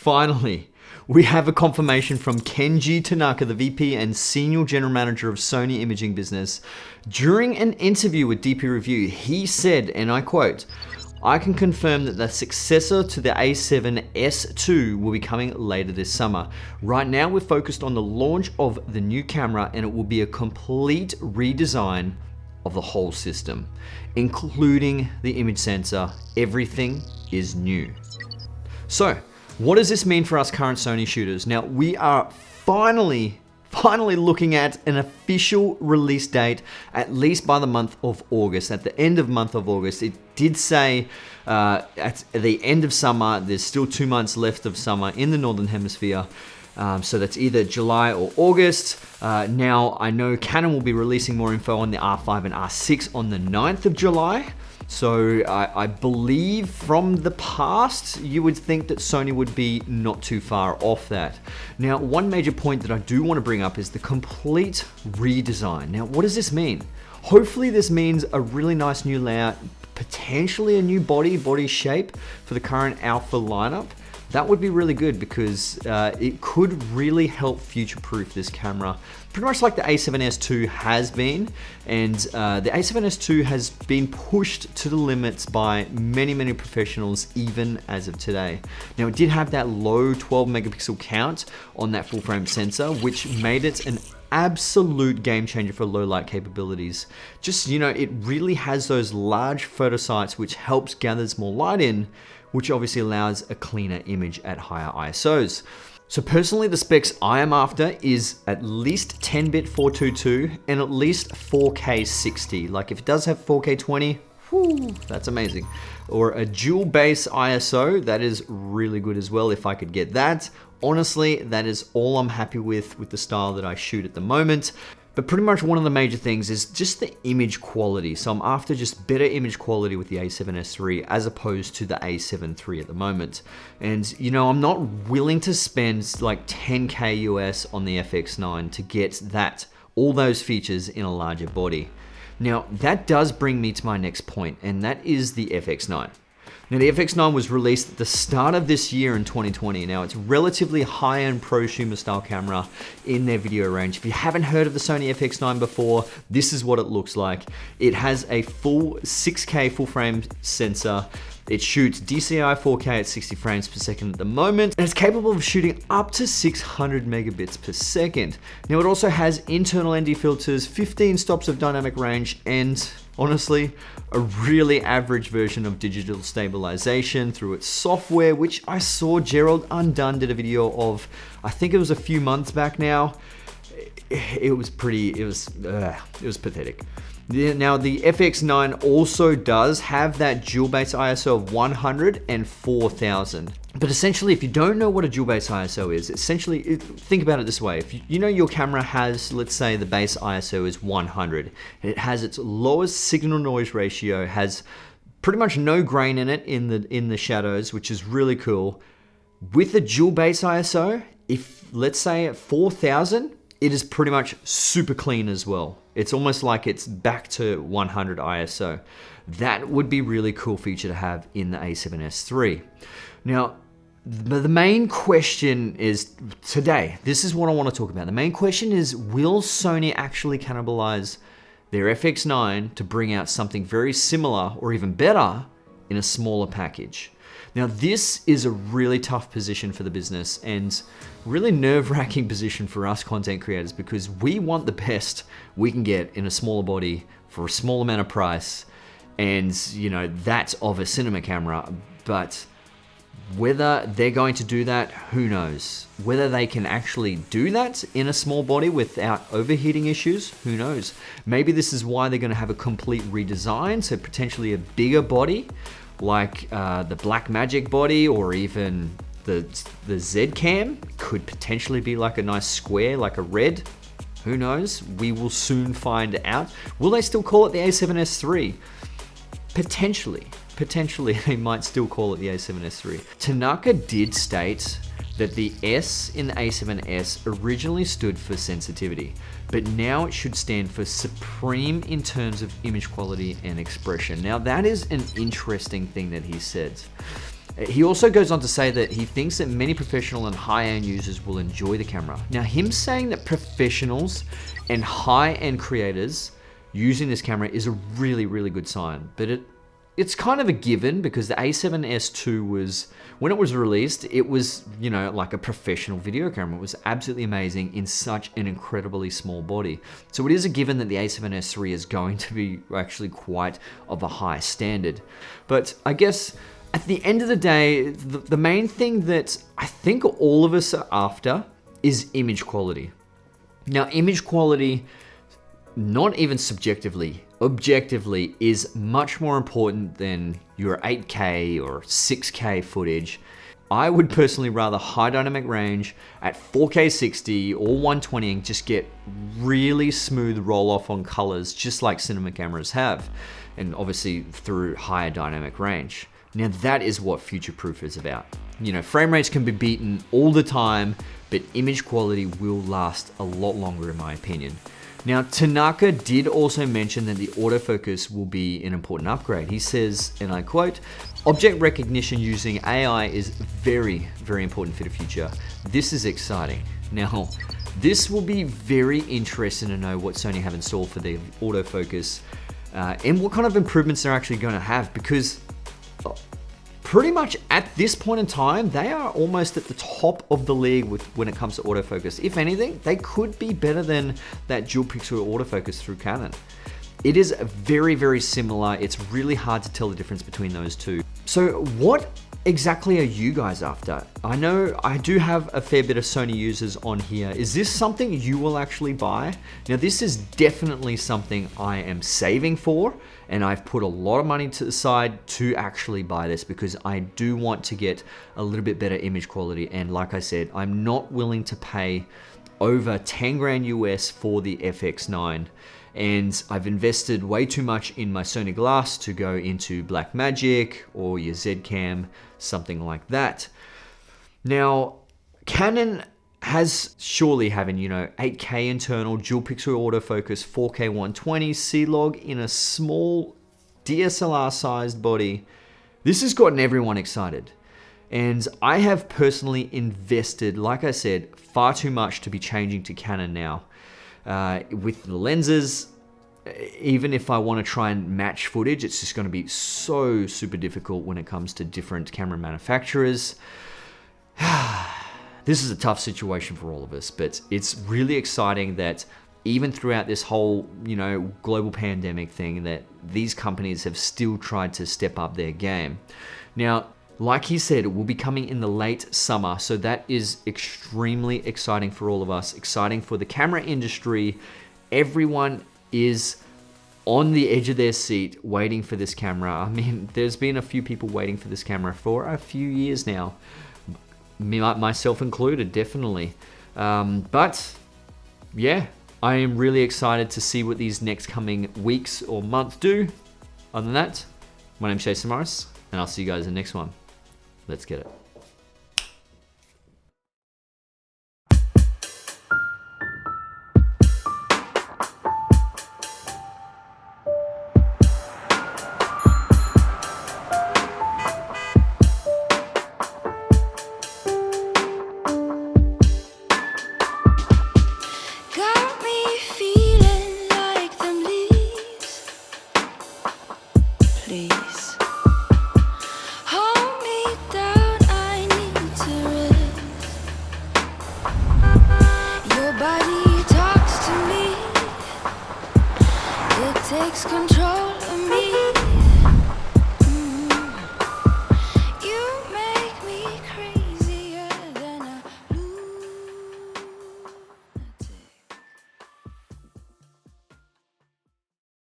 finally, we have a confirmation from Kenji Tanaka, the VP and Senior General Manager of Sony Imaging Business. During an interview with DP Review, he said, and I quote, "I can confirm that the successor to the A7S II will be coming later this summer. Right now we're focused on the launch of the new camera, and it will be a complete redesign of the whole system, including the image sensor. Everything is new." So, what does this mean for us current Sony shooters? Now, we are finally looking at an official release date, at least by the month of August. At the end of month of August, it did say at the end of summer. There's still 2 months left of summer in the Northern Hemisphere. So that's either July or August. Now, I know Canon will be releasing more info on the R5 and R6 on the 9th of July. So I believe from the past, you would think that Sony would be not too far off that. Now, one major point that I do want to bring up is the complete redesign. Now, what does this mean? Hopefully this means a really nice new layout, potentially a new body shape for the current Alpha lineup. That would be really good because it could really help future-proof this camera, pretty much like the A7S II has been. And the A7S II has been pushed to the limits by many professionals, even as of today. Now, it did have that low 12 megapixel count on that full frame sensor, which made it an absolute game changer for low light capabilities. Just, it really has those large photo sites, which helps gathers more light in, which obviously allows a cleaner image at higher ISOs. So personally, the specs I am after is at least 10-bit 422 and at least 4K 60. Like if it does have 4K 20, whew, that's amazing. Or a dual base ISO, that is really good as well if I could get that. Honestly, that is all I'm happy with the style that I shoot at the moment. But pretty much one of the major things is just the image quality. So I'm after just better image quality with the A7S III as opposed to the A7 III at the moment. And I'm not willing to spend like 10K US on the FX9 to get all those features in a larger body. Now that does bring me to my next point, and that is the FX9. Now, the FX9 was released at the start of this year in 2020. Now, it's a relatively high-end prosumer style camera in their video range. If you haven't heard of the Sony FX9 before, this is what it looks like. It has a full 6K full-frame sensor. It shoots DCI 4K at 60 frames per second at the moment, and it's capable of shooting up to 600 megabits per second. Now, it also has internal ND filters, 15 stops of dynamic range, and honestly, a really average version of digital stabilization through its software, which I saw Gerald Undone did a video of, I think it was a few months back now. It was pathetic. Now, the FX9 also does have that dual base ISO of 100 and 4000. But essentially, if you don't know what a dual base ISO is, essentially, think about it this way. If your camera has, let's say the base ISO is 100, and it has its lowest signal noise ratio, has pretty much no grain in it in the shadows, which is really cool. With a dual base ISO, if let's say at 4000, it is pretty much super clean as well. It's almost like it's back to 100 ISO. That would be a really cool feature to have in the A7S III. Now, the main question is today, this is what I want to talk about. The main question is, will Sony actually cannibalize their FX9 to bring out something very similar or even better in a smaller package? Now, this is a really tough position for the business and really nerve-wracking position for us content creators, because we want the best we can get in a smaller body for a small amount of price, and that's of a cinema camera. But whether they're going to do that, who knows? Whether they can actually do that in a small body without overheating issues, who knows? Maybe this is why they're going to have a complete redesign, so potentially a bigger body, like the Blackmagic body, or even the Z Cam could potentially be like a nice square, like a red. Who knows? We will soon find out. Will they still call it the A7S III? Potentially they might still call it the A7S III. Tanaka did state that the S in the A7S originally stood for sensitivity, but now it should stand for supreme in terms of image quality and expression. Now that is an interesting thing that he said. He also goes on to say that he thinks that many professional and high-end users will enjoy the camera. Now, him saying that professionals and high-end creators using this camera is a really, really good sign. But it's kind of a given because the A7S II was, when it was released, it was, you know, like a professional video camera. It was absolutely amazing in such an incredibly small body. So it is a given that the A7S III is going to be actually quite of a high standard. But I guess at the end of the day, the main thing that I think all of us are after is image quality. Now, image quality, not even subjectively, objectively, is much more important than your 8K or 6K footage. I would personally rather high dynamic range at 4K 60 or 120 and just get really smooth roll off on colors, just like cinema cameras have, and obviously through higher dynamic range. Now that is what future-proof is about. You know, frame rates can be beaten all the time, but image quality will last a lot longer in my opinion. Now, Tanaka did also mention that the autofocus will be an important upgrade. He says, and I quote, "Object recognition using AI is very, very important for the future. This is exciting." Now, this will be very interesting to know what Sony have in store for the autofocus and what kind of improvements they're actually going to have, because pretty much at this point in time, they are almost at the top of the league when it comes to autofocus. If anything, they could be better than that dual pixel autofocus through Canon. It is very, very similar. It's really hard to tell the difference between those two. So what exactly are you guys after? I know I do have a fair bit of Sony users on here. Is this something you will actually buy? Now, this is definitely something I am saving for, and I've put a lot of money to the side to actually buy this because I do want to get a little bit better image quality. And like I said, I'm not willing to pay over 10 grand US for the FX9. And I've invested way too much in my Sony glass to go into Blackmagic or your Z-Cam, something like that. Now, Canon has surely having, you know, 8K internal, dual pixel autofocus, 4K 120, C-Log in a small DSLR sized body. This has gotten everyone excited. And I have personally invested, like I said, far too much to be changing to Canon now. With the lenses, even if I want to try and match footage, it's just going to be so super difficult when it comes to different camera manufacturers. This is a tough situation for all of us, but it's really exciting that even throughout this whole, you know, global pandemic thing, that these companies have still tried to step up their game. Now, like he said, it will be coming in the late summer, so that is extremely exciting for all of us, exciting for the camera industry. Everyone is on the edge of their seat waiting for this camera. I mean, there's been a few people waiting for this camera for a few years now, myself included, definitely. But yeah, I am really excited to see what these next coming weeks or months do. Other than that, my name's Jason Morris, and I'll see you guys in the next one. Let's get it. Got me feeling like them leaves. Please hold me down, I need to rest. Your body talks to me, it takes control